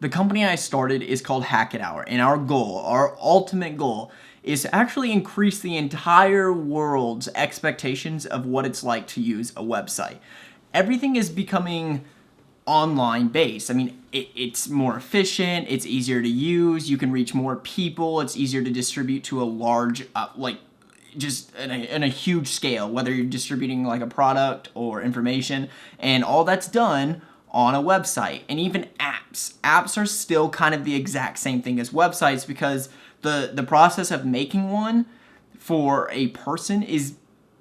The company I started is called Hackett, and our ultimate goal, is to actually increase the entire world's expectations of what it's like to use a website. Everything is becoming online based. I mean, it's more efficient, it's easier to use, you can reach more people, it's easier to distribute to a large, just in a huge scale, whether you're distributing like a product or information, and all that's done on a website. And even apps are still kind of the exact same thing as websites, because the process of making one for a person is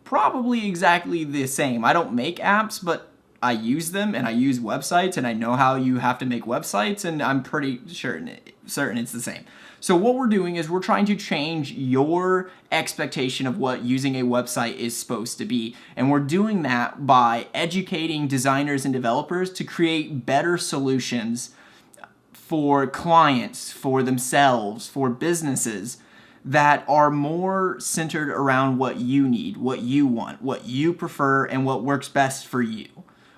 probably exactly the same. I don't make apps, but I use them, and I use websites, and I know how you have to make websites, and I'm pretty certain it's the same. So what we're doing is we're trying to change your expectation of what using a website is supposed to be. And we're doing that by educating designers and developers to create better solutions for clients, for themselves, for businesses that are more centered around what you need, what you want, what you prefer, and what works best for you.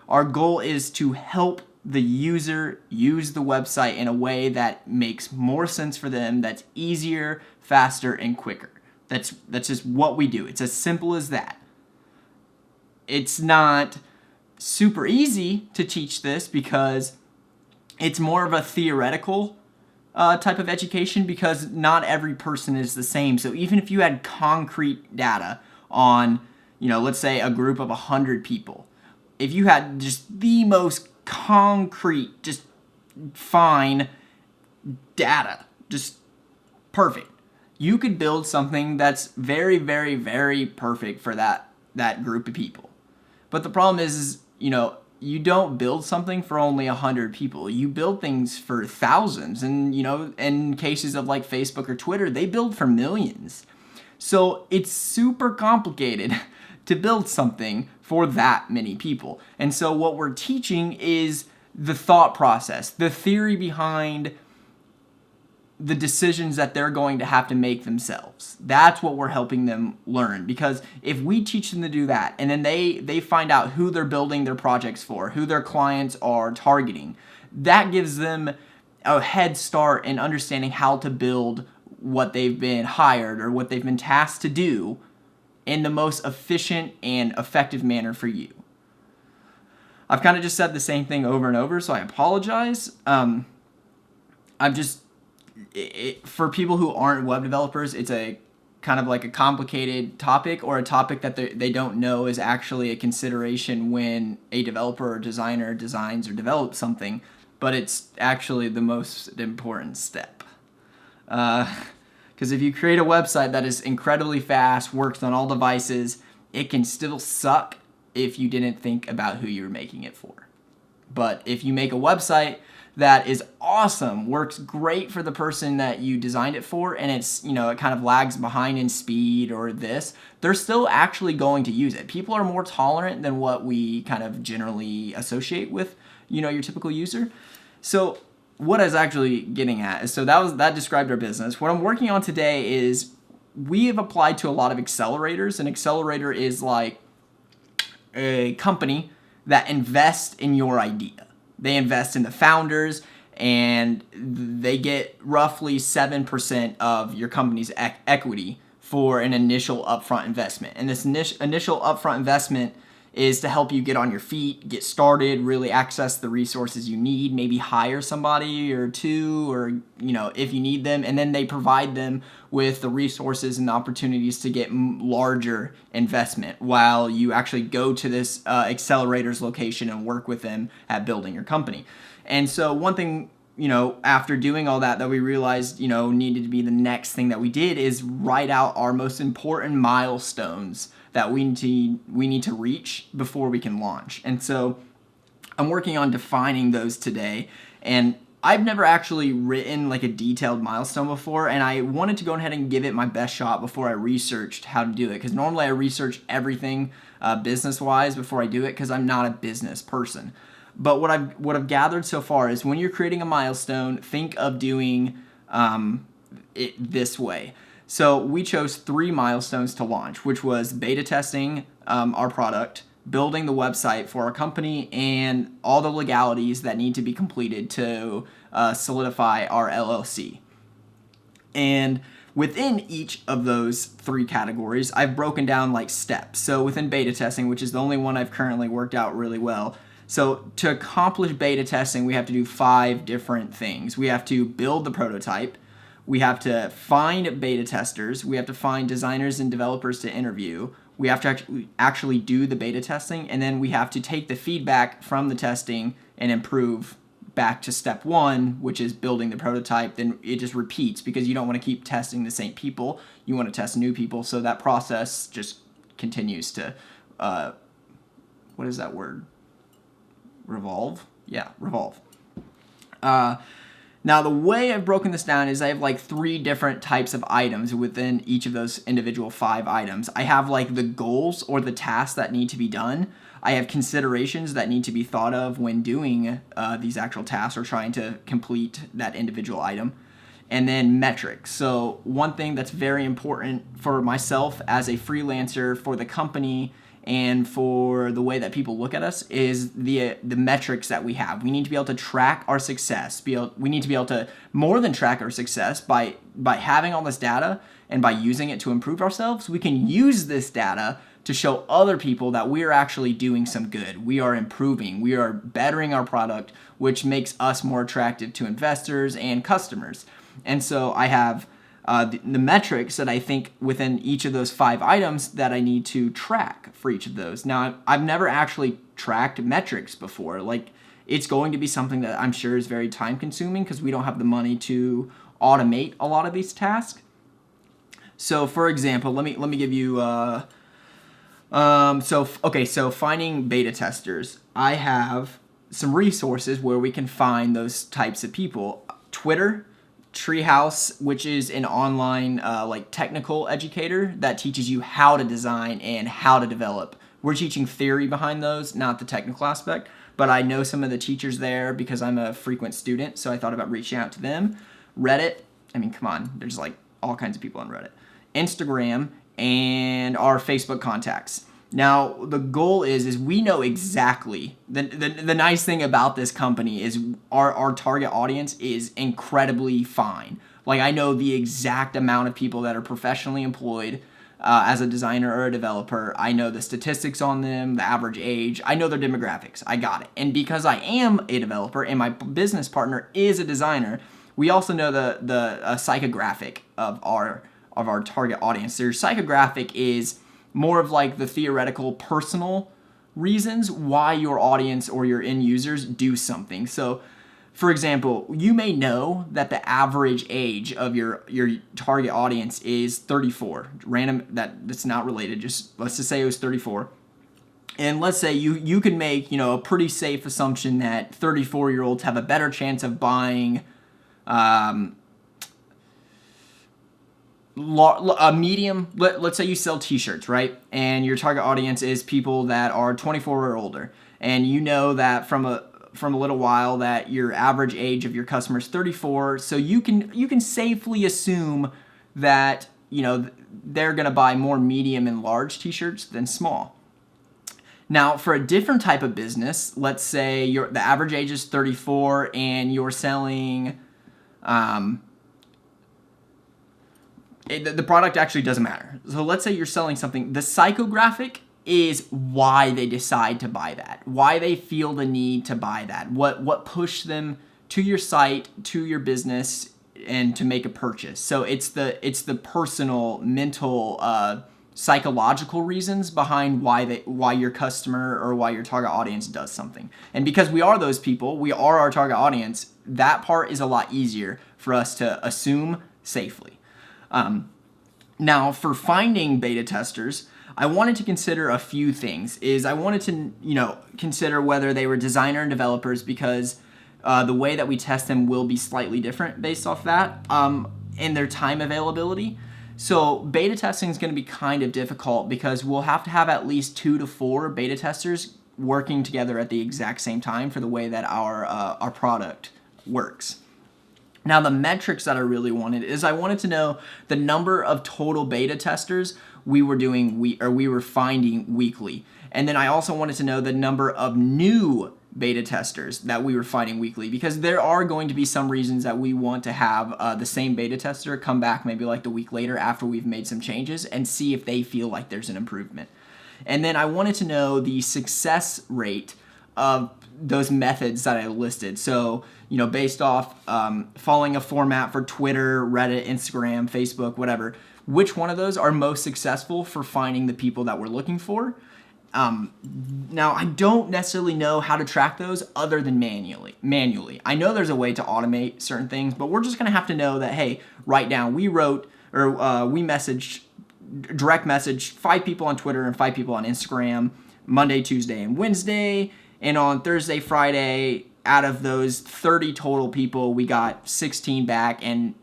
Our goal is to help the user use the website in a way that makes more sense for them, that's easier, faster, and quicker. That's just what we do. It's as simple as that. It's not super easy to teach this because it's more of a theoretical type of education, because not every person is the same. So even if you had concrete data on, let's say a group of 100 people, if you had just the most concrete, just fine data, just perfect, you could build something that's very, very, very perfect for that group of people. But the problem is, you don't build something for only 100 people. You build things for thousands, and in cases of like Facebook or Twitter, they build for millions. So it's super complicated to build something for that many people. And so what we're teaching is the thought process, the theory behind the decisions that they're going to have to make themselves. That's what we're helping them learn. Because if we teach them to do that, and then they find out who they're building their projects for, who their clients are targeting, that gives them a head start in understanding how to build what they've been hired or what they've been tasked to do in the most efficient and effective manner for you. I've kind of just said the same thing over and over, so I apologize. For people who aren't web developers, it's a kind of like a complicated topic, or a topic that they don't know is actually a consideration when a developer or designer designs or develops something, but it's actually the most important step. Because if you create a website that is incredibly fast, works on all devices, it can still suck if you didn't think about who you were making it for. But if you make a website that is awesome, works great for the person that you designed it for, and it's, it kind of lags behind in speed or this, they're still actually going to use it. People are more tolerant than what we kind of generally associate with, your typical user. So what I was actually getting at is, so that described our business. What I'm working on today is we have applied to a lot of accelerators. An accelerator is like a company that invests in your idea. They invest in the founders, and they get roughly 7% of your company's equity for an initial upfront investment. And this initial upfront investment is to help you get on your feet, get started, really access the resources you need, maybe hire somebody or two, or if you need them, and then they provide them with the resources and the opportunities to get larger investment while you actually go to this accelerator's location and work with them at building your company. And so one thing, after doing all that we realized, needed to be the next thing that we did is write out our most important milestones that we need to reach before we can launch. And so I'm working on defining those today, and I've never actually written like a detailed milestone before, and I wanted to go ahead and give it my best shot before I researched how to do it, because normally I research everything business-wise before I do it, because I'm not a business person. But what I've gathered so far is when you're creating a milestone, think of doing it this way. So we chose 3 milestones to launch, which was beta testing our product, building the website for our company, and all the legalities that need to be completed to solidify our LLC. And within each of those 3 categories, I've broken down like steps. So within beta testing, which is the only one I've currently worked out really well, so to accomplish beta testing, we have to do 5 different things. We have to build the prototype. We have to find beta testers. We have to find designers and developers to interview. We have to actually do the beta testing. And then we have to take the feedback from the testing and improve back to step 1, which is building the prototype. Then it just repeats because you don't want to keep testing the same people. You want to test new people. So that process just continues to, what is that word? Revolve? Yeah, revolve. Now, the way I've broken this down is I have like 3 different types of items within each of those individual 5 items. I have like the goals or the tasks that need to be done. I have considerations that need to be thought of when doing these actual tasks or trying to complete that individual item. And then metrics. So one thing that's very important for myself as a freelancer, for the company, and for the way that people look at us is the metrics that we have. We need to be able to track our success. We need to be able to more than track our success by having all this data and by using it to improve ourselves. We can use this data to show other people that we are actually doing some good. We are improving. We are bettering our product, which makes us more attractive to investors and customers. And so I have the metrics that I think within each of those 5 items that I need to track for each of those. Now, I've never actually tracked metrics before. Like, it's going to be something that I'm sure is very time consuming because we don't have the money to automate a lot of these tasks. So, for example, let me give you. So finding beta testers. I have some resources where we can find those types of people. Twitter. Treehouse, which is an online like technical educator that teaches you how to design and how to develop. We're teaching theory behind those, not the technical aspect, but I know some of the teachers there because I'm a frequent student, so I thought about reaching out to them. Reddit, I mean, come on, there's like all kinds of people on Reddit. Instagram, and our Facebook contacts. Now, the goal is we know exactly, the nice thing about this company is our target audience is incredibly fine. Like, I know the exact amount of people that are professionally employed as a designer or a developer. I know the statistics on them, the average age. I know their demographics. I got it. And because I am a developer and my business partner is a designer, we also know the psychographic of our target audience. Their psychographic is more of like the theoretical personal reasons why your audience or your end users do something. So, for example, you may know that the average age of your target audience is 34. Random, that's not related, just let's just say it was 34. And let's say you can make, a pretty safe assumption that 34-year-olds have a better chance of buying a medium, let's say you sell t-shirts, right? And your target audience is people that are 24 or older. And you know that from a little while that your average age of your customer is 34. So you can safely assume that, they're going to buy more medium and large t-shirts than small. Now, for a different type of business, let's say the average age is 34 and you're selling the product actually doesn't matter. So let's say you're selling something. The psychographic is why they decide to buy that, why they feel the need to buy that, what pushed them to your site, to your business, and to make a purchase. So it's the personal, mental, psychological reasons behind why your customer or why your target audience does something. And because we are those people, we are our target audience, that part is a lot easier for us to assume safely. Now, for finding beta testers, I wanted to consider a few things. I wanted to, consider whether they were designer and developers because the way that we test them will be slightly different based off that, and their time availability. So beta testing is going to be kind of difficult because we'll have to have at least 2 to 4 beta testers working together at the exact same time for the way that our product works. Now, the metrics that I really wanted is I wanted to know the number of total beta testers we were finding weekly. And then I also wanted to know the number of new beta testers that we were finding weekly, because there are going to be some reasons that we want to have the same beta tester come back maybe like the week later after we've made some changes and see if they feel like there's an improvement. And then I wanted to know the success rate of those methods that I listed. So, based off following a format for Twitter, Reddit, Instagram, Facebook, whatever, which one of those are most successful for finding the people that we're looking for? Now, I don't necessarily know how to track those other than manually. I know there's a way to automate certain things, but we're just going to have to know that, hey, write down, we messaged, direct messaged 5 people on Twitter and 5 people on Instagram, Monday, Tuesday, and Wednesday. And on Thursday, Friday, out of those 30 total people, we got 16 back, and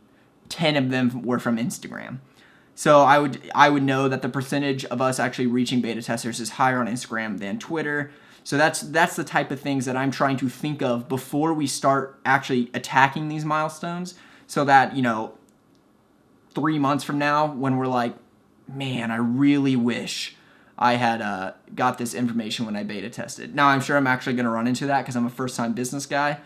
10 of them were from Instagram. So I would know that the percentage of us actually reaching beta testers is higher on Instagram than Twitter. So that's the type of things that I'm trying to think of before we start actually attacking these milestones, so that 3 months from now, when we're like, man, I really wish I had got this information when I beta tested. Now, I'm sure I'm actually going to run into that because I'm a first-time business guy,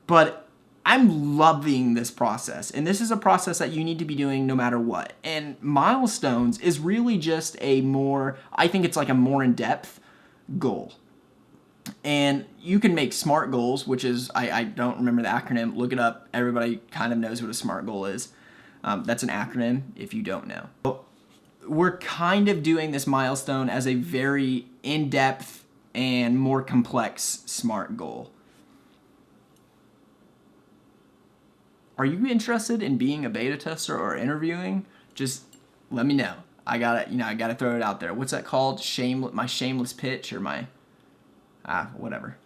but I'm loving this process, and this is a process that you need to be doing no matter what. And Milestones is really just I think it's like a more in-depth goal. And you can make SMART goals, which is, I don't remember the acronym, look it up. Everybody kind of knows what a SMART goal is. That's an acronym if you don't know. We're kind of doing this milestone as a very in-depth and more complex SMART goal. Are you interested in being a beta tester or interviewing? Just let me know. I gotta throw it out there. What's that called? My shameless pitch, or my whatever.